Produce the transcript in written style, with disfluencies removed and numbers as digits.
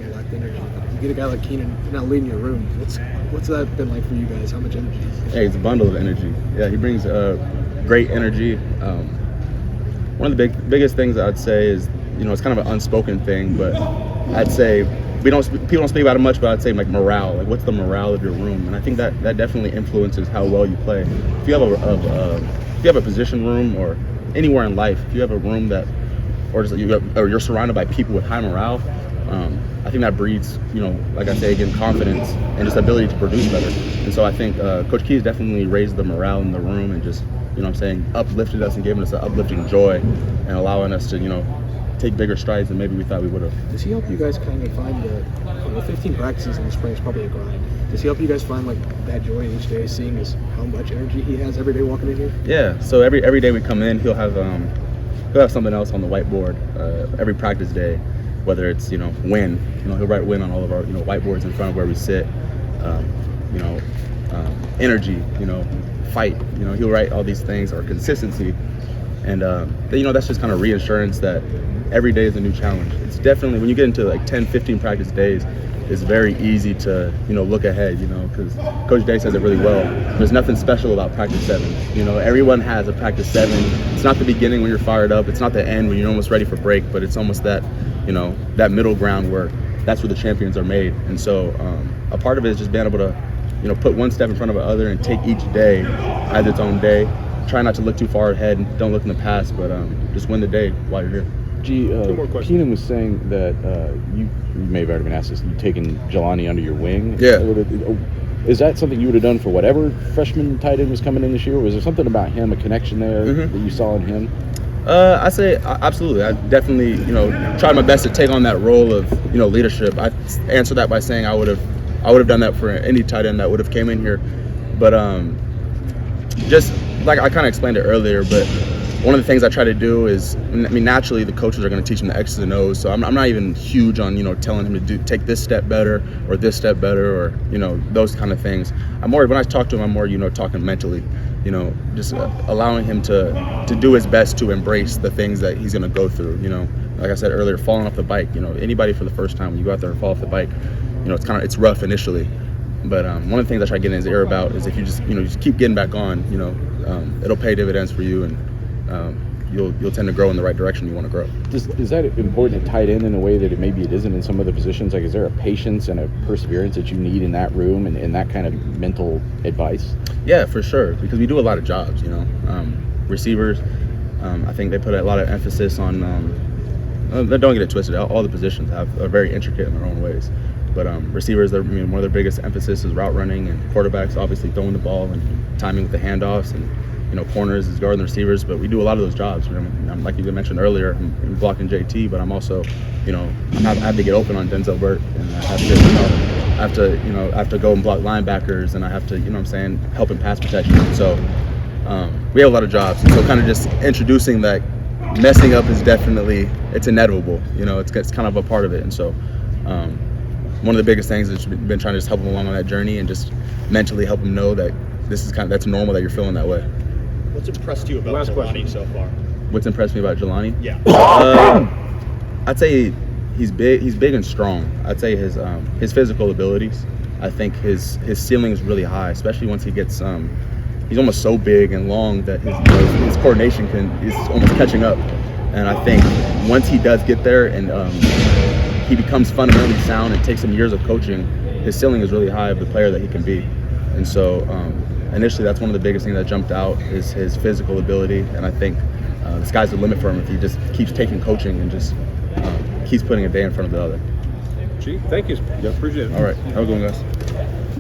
also lacked energy. You get a guy like Keenan now leading your room. What's that been like for you guys? How much energy? Hey, it's a bundle of energy. Yeah, he brings great energy. One of the biggest things I'd say is, it's kind of an unspoken thing, but I'd say people don't speak about it much, but I'd say like morale. Like, what's the morale of your room? And I think that definitely influences how well you play. If you have a position room or anywhere in life, if you have a room that, or you're surrounded by people with high morale, I think that breeds, like I say again, confidence and just ability to produce better. And so I think Coach Key has definitely raised the morale in the room and just, uplifted us and given us an uplifting joy and allowing us to, take bigger strides than maybe we thought we would have. Does he help you guys kind of find the 15 practices in the spring is probably a grind. Does he help you guys find like that joy each day, seeing how much energy he has every day walking in here? Yeah. So every day we come in, he'll have something else on the whiteboard every practice day, whether it's win. He'll write win on all of our whiteboards in front of where we sit. Energy. Fight. He'll write all these things, or consistency. And that's just kind of reassurance that every day is a new challenge. It's definitely, when you get into like 10, 15 practice days, it's very easy to look ahead, because Coach Day says it really well. There's nothing special about practice 7. Everyone has a practice 7. It's not the beginning when you're fired up. It's not the end when you're almost ready for break, but it's almost that that middle ground where that's where the champions are made. And so a part of it is just being able to put one step in front of the other and take each day as its own day. Try not to look too far ahead and don't look in the past, but just win the day while you're here. Two more questions. Keenan was saying that you may have already been asked this, you've taken Jelani under your wing. Yeah. Is that something you would have done for whatever freshman tight end was coming in this year? Or was there something about him, a connection there that you saw in him? I say absolutely. I definitely, tried my best to take on that role of, leadership. I answered that by saying I would have done that for any tight end that would have came in here. But just like I kind of explained it earlier, but one of the things I try to do is, naturally the coaches are going to teach him the X's and O's, so I'm not even huge on, telling him to take this step better or this step better or, those kind of things. When I talk to him, I'm more, talking mentally, just allowing him to do his best to embrace the things that he's going to go through, Like I said earlier, falling off the bike, anybody for the first time, when you go out there and fall off the bike, it's rough initially. But one of the things I try to get in his ear about is if you just keep getting back on, it'll pay dividends for you, and you'll tend to grow in the right direction you want to grow. Is that important to tight end in a way that maybe it isn't in some other positions? Like, is there a patience and a perseverance that you need in that room and that kind of mental advice? Yeah, for sure, because we do a lot of jobs, Receivers, I think they put a lot of emphasis on, don't get it twisted, all the positions are very intricate in their own ways. But receivers, one of their biggest emphasis is route running, and quarterbacks obviously throwing the ball and timing with the handoffs, and corners is guarding the receivers. But we do a lot of those jobs. Like you mentioned earlier, I'm blocking JT, but I'm also, I have to get open on Denzel Burt, and I have to go and block linebackers, and I have to, help in pass protection. So we have a lot of jobs, and so kind of just introducing that messing up is definitely, it's inevitable. It's kind of a part of it, and so. One of the biggest things is been trying to just help him along on that journey and just mentally help him know that that's normal that you're feeling that way. What's impressed you about Jelani so far? What's impressed me about Jelani? Yeah. I'd say he's big and strong. I'd say his physical abilities. I think his ceiling is really high, especially once he gets he's almost so big and long that his coordination is almost catching up. And I think once he does get there and he becomes fundamentally sound, and takes some years of coaching, his ceiling is really high of the player that he can be. And so initially that's one of the biggest things that jumped out is his physical ability, and I think the sky's the limit for him if he just keeps taking coaching and just keeps putting a day in front of the other. Chief, thank you. Yep. Appreciate it. All right, have a good one, guys.